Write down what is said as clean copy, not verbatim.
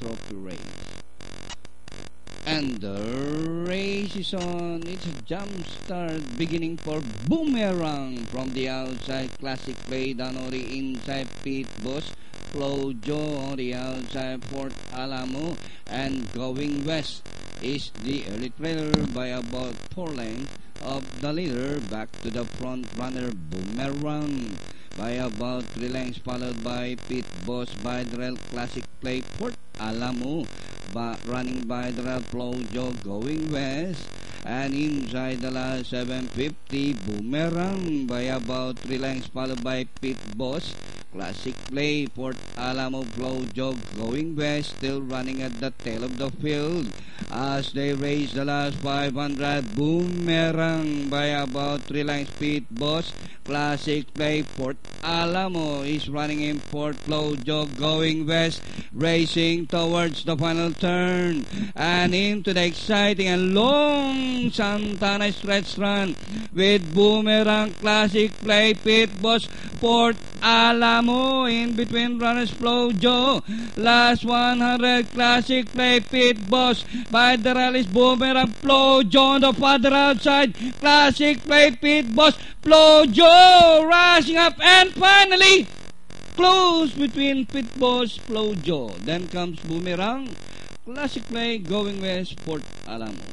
trophy race. And the race is on. It's a jump start beginning for Boomerang from the outside. Classic play down on the inside. Pete Boss, Flojo on the outside. Fort Alamo, and going west is the early trailer by about 4 lengths of the leader. Back to the front runner Boomerang by about 3 lengths, followed by Pete Boss by the Rail Classic play Fort Alamo, running by the Rail Flojo going west, and inside the last 750 Boomerang by about 3 lengths, followed by Pete Boss Classic play Fort Alamo. Flojo going west, still running at the tail of the field as they race the last 500. Boomerang by about 3 lengths. Pete Boss Classic play Fort Alamo is running in fourth. Flojo going west, racing towards the final turn and into the exciting and long Santana stretch run with Boomerang Classic play Pete Boss Fort Alamo in between runners. Flojo last 100 Classic play Pete Boss by the rallies. Boomerang Flojo on the farther outside. Classic play Pete Boss Flojo rushing up, and finally close between Pete Boss Flojo. Then comes Boomerang Classic play going west Fort Alamo.